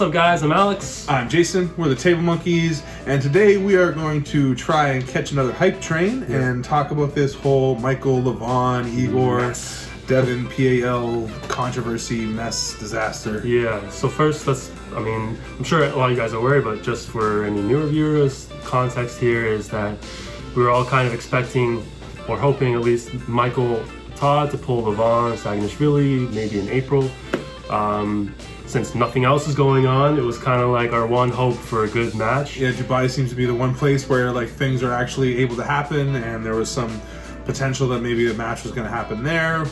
What's up, guys? I'm Alex. I'm Jason. We're the Table Monkeys, and today we are going to try and catch another hype train and talk about this whole Michael, Levan, Igor, Levan, PAL controversy, mess, disaster. Yeah, so first, I'm sure a lot of you guys are aware, but just for any newer viewers, context here is that we were all kind of expecting, or hoping at least, Michael Todd to pull Levan, Saginashvili, maybe in April. Since nothing else is going on, it was kind of like our one hope for a good match. Yeah, Dubai seems to be the one place where like things are actually able to happen, and there was some potential that maybe a match was going to happen there.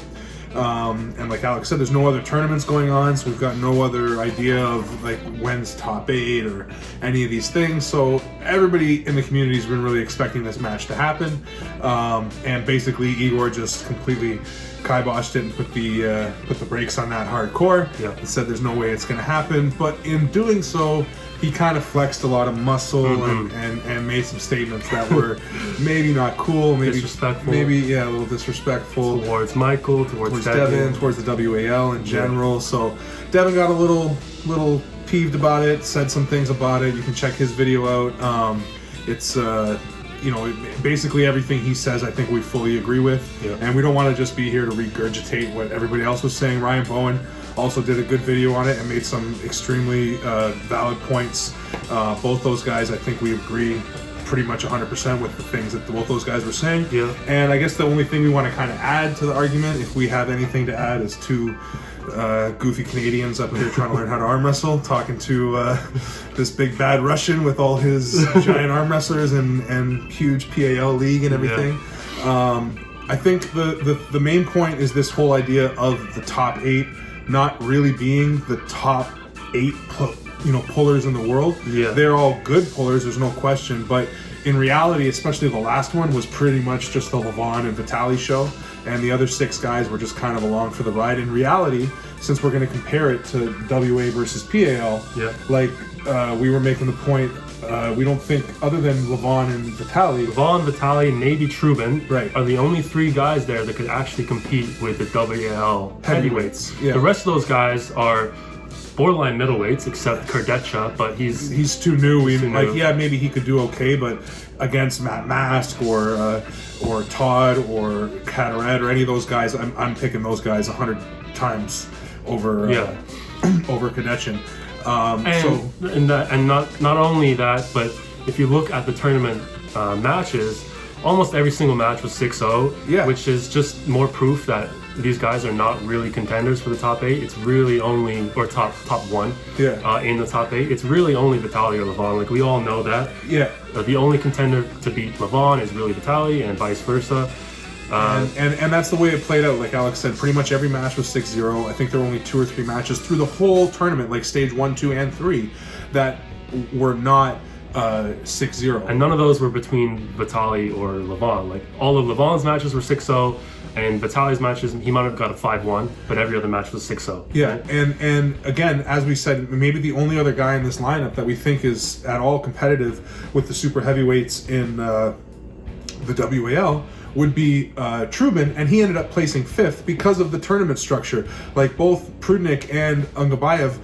And like Alex said, there's no other tournaments going on, so we've got no other idea of like when's top 8 or any of these things. So everybody in the community has been really expecting this match to happen. And basically Igor just completely kiboshed it and put the brakes on that hardcore. Yeah. And said there's no way it's going to happen. But in doing so, he kind of flexed a lot of muscle and made some statements that were maybe not cool, maybe disrespectful, a little disrespectful towards Michael, towards Devin, towards the WAL in general. Yeah. So Devin got a little peeved about it, said some things about it. You can check his video out. It's basically everything he says, I think we fully agree with. Yeah. And we don't want to just be here to regurgitate what everybody else was saying. Ryan Bowen also did a good video on it and made some extremely valid points. Both those guys, I think we agree pretty much 100% with the things that both those guys were saying. Yeah. And I guess the only thing we want to kind of add to the argument, if we have anything to add, is two goofy Canadians up here trying to learn how to arm wrestle, talking to this big bad Russian with all his giant arm wrestlers and huge PAL league and everything. Yeah. I think the main point is this whole idea of the top 8 not really being the top 8 pullers in the world. Yeah. They're all good pullers, there's no question, but in reality, especially the last one, was pretty much just the Levan and Vitaly show, and the other 6 guys were just kind of along for the ride. In reality, since we're going to compare it to WA versus PAL, we were making the point, we don't think, other than Levan and Vitaly, maybe Trubin, right, are the only 3 guys there that could actually compete with the WAL heavyweights. Yeah. The rest of those guys are borderline middleweights, except Kardetcha, but he's too new. Maybe he could do okay, but against Matt Mask or Todd or Cataret or any of those guys, I'm picking those guys 100 times over over Kardetchan. Not only that, but if you look at the tournament matches, almost every single match was 6-0, which is just more proof that these guys are not really contenders for the top 8. It's really only, or top 1 in the top 8. It's really only Vitaly or Levan. Like, we all know that. Yeah. The only contender to beat Levan is really Vitaly, and vice versa. And that's the way it played out. Like Alex said, pretty much every match was 6-0. I think there were only 2 or 3 matches through the whole tournament, like stage 1, 2, and 3, that were not 6-0. And none of those were between Vitaly or Levan. Like, all of Levan's matches were 6-0, and Vitaly's matches, he might have got a 5-1, but every other match was 6-0. Yeah, and again, as we said, maybe the only other guy in this lineup that we think is at all competitive with the super heavyweights in the WAL would be Trubin, and he ended up placing 5th because of the tournament structure. Like, both Prudnik and Ungabayev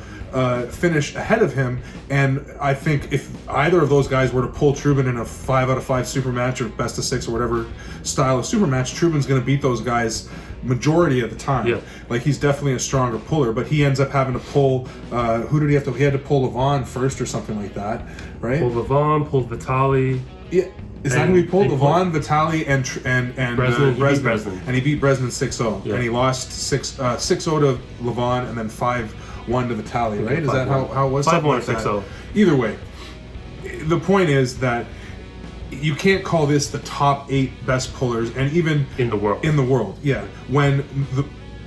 finished ahead of him, and I think if either of those guys were to pull Trubin in a 5 out of 5 super match or best of 6 or whatever style of super match, Trubin's going to beat those guys majority of the time. Yeah. Like, he's definitely a stronger puller, but he ends up having to pull who did he have to? He had to pull Levan first or something like that, right? Pulled Levan, pulled Vitaly. Yeah. Is that who he pulled? Levan, Vitaly, and Brezhnev. And he beat Brezhnev 6-0. Yeah. And he lost 6-0 to Levan and then 5-1 to Vitaly, right? Is that how it was? 5-1 6-0. Either way, the point is that you can't call this the top 8 best pullers, and even in the world, when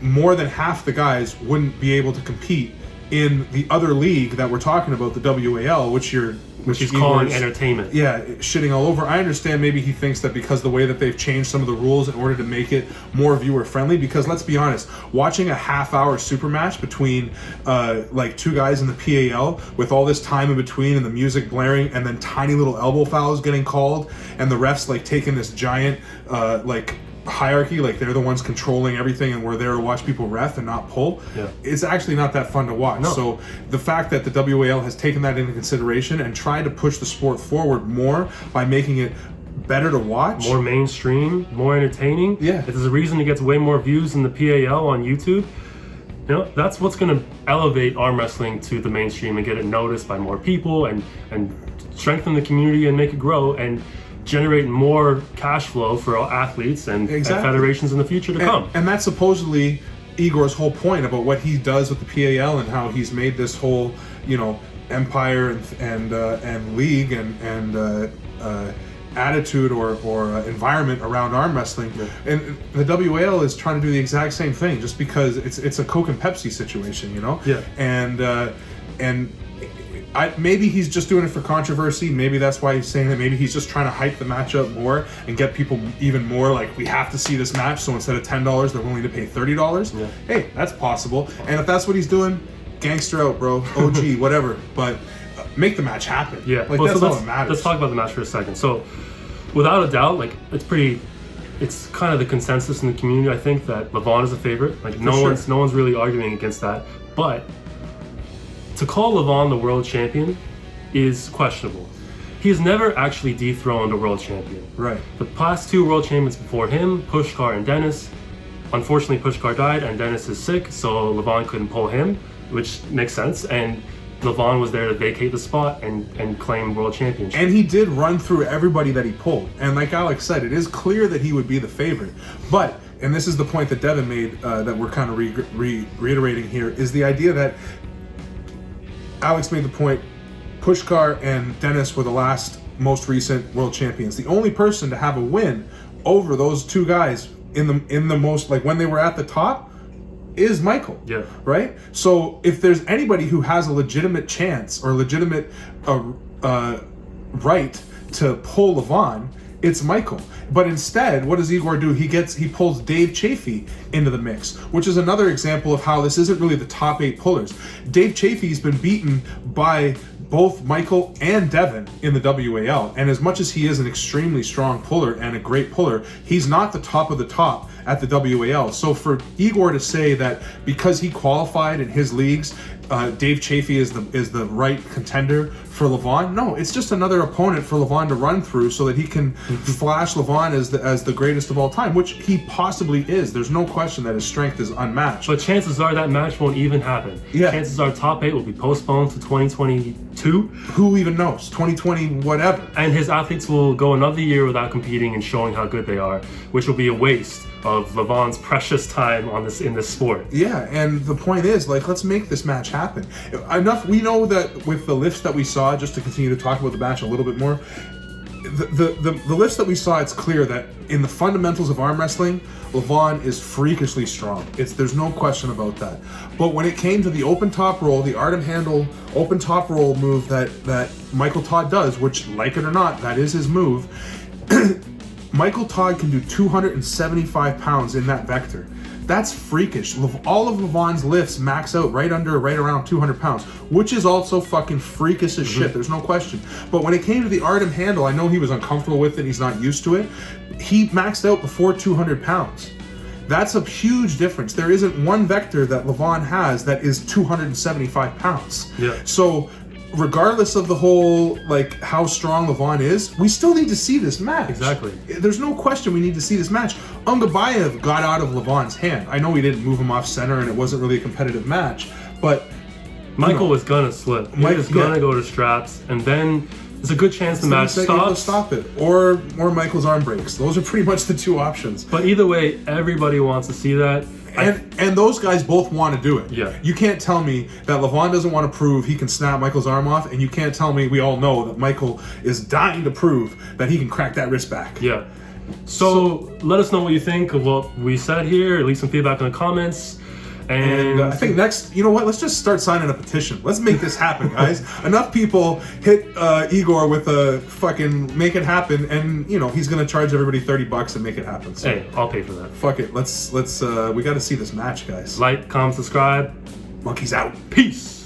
more than half the guys wouldn't be able to compete in the other league that we're talking about, the WAL, which he's calling entertainment. Yeah, shitting all over. I understand maybe he thinks that because the way that they've changed some of the rules in order to make it more viewer friendly, because let's be honest, watching a half-hour super match between like 2 guys in the PAL with all this time in between and the music blaring and then tiny little elbow fouls getting called and the refs like taking this giant hierarchy, like they're the ones controlling everything and we're there to watch people ref and not pull, it's actually not that fun to watch. No. So the fact that the WAL has taken that into consideration and tried to push the sport forward more by making it better to watch, more mainstream, more entertaining. Yeah. If there's a reason it gets way more views than the PAL on YouTube, that's what's going to elevate arm wrestling to the mainstream and get it noticed by more people and strengthen the community and make it grow and generate more cash flow for athletes and federations in the future to come. And that's supposedly Igor's whole point about what he does with the PAL and how he's made this whole, empire and league and attitude or environment around arm wrestling. And the WAL is trying to do the exact same thing, just because it's a Coke and Pepsi situation, and maybe he's just doing it for controversy. Maybe that's why he's saying it. Maybe he's just trying to hype the match up more and get people even more like, we have to see this match, so instead of $10 they're willing to pay $30. Hey, that's possible. And if that's what he's doing, gangster out, bro. OG, whatever. But make the match happen. That's all that matters. Let's talk about the match for a second. So without a doubt, it's kind of the consensus in the community, I think, that Levan is a favorite. No one's really arguing against that. But to call Levan the world champion is questionable. He has never actually dethroned a world champion. Right. The past two world champions before him, Pushkar and Dennis, unfortunately Pushkar died and Dennis is sick, so Levan couldn't pull him, which makes sense. And Levan was there to vacate the spot and claim world championship. And he did run through everybody that he pulled. And like Alex said, it is clear that he would be the favorite. But, and this is the point that Devin made that we're kind of reiterating here, is the idea that Alex made the point, Pushkar and Dennis were the last most recent world champions. The only person to have a win over those two guys in the most, like when they were at the top, is Michael. Yeah. Right? So if there's anybody who has a legitimate chance or legitimate right to pull Levan, it's Michael. But instead, what does Igor do? He pulls Dave Chafee into the mix, which is another example of how this isn't really the top 8 pullers. Dave Chafee's been beaten by both Michael and Devin in the WAL, and as much as he is an extremely strong puller and a great puller, he's not the top of the top at the WAL. So for Igor to say that because he qualified in his leagues, Dave Chafee is the right contender for Levan, no, it's just another opponent for Levan to run through so that he can flash Levan as the greatest of all time, which he possibly is. There's no question that his strength is unmatched. But chances are that match won't even happen. Yeah. Chances are top 8 will be postponed to 2022. Who even knows? 2020, whatever. And his athletes will go another year without competing and showing how good they are, which will be a waste of Levan's precious time in this sport. Yeah, and the point is, let's make this match happen. We know that with the lifts that we saw, just to continue to talk about the match a little bit more, the lifts that we saw, it's clear that in the fundamentals of arm wrestling, Levan is freakishly strong. There's no question about that. But when it came to the open top roll, the Artem handle open top roll move that Michael Todd does, which, like it or not, that is his move, Michael Todd can do 275 pounds in that vector. That's freakish. All of Levan's lifts max out right around 200 pounds, which is also fucking freakish as shit. There's no question. But when it came to the Artem handle, I know he was uncomfortable with it. He's not used to it. He maxed out before 200 pounds. That's a huge difference. There isn't one vector that Levan has that is 275 pounds. Yeah. So regardless of the whole, how strong Levan is, we still need to see this match. Exactly. There's no question we need to see this match. Ungabayev got out of Levan's hand. I know he didn't move him off center and it wasn't really a competitive match, but Michael was gonna slip. He was gonna go to straps, and then there's a good chance the match stops. Stop it. Or Michael's arm breaks. Those are pretty much the two options. But either way, everybody wants to see that. And those guys both want to do it. Yeah. You can't tell me that Levan doesn't want to prove he can snap Michael's arm off, and you can't tell me, we all know that Michael is dying to prove that he can crack that wrist back. Yeah. So let us know what you think of what we said here. Leave some feedback in the comments. And I think next, you know what? Let's just start signing a petition. Let's make this happen, guys. Enough people hit Igor with a fucking make it happen, and he's gonna charge everybody $30 and make it happen. So, hey, I'll pay for that. Fuck it. Let's we got to see this match, guys. Like, comment, subscribe. Monkeys out. Peace.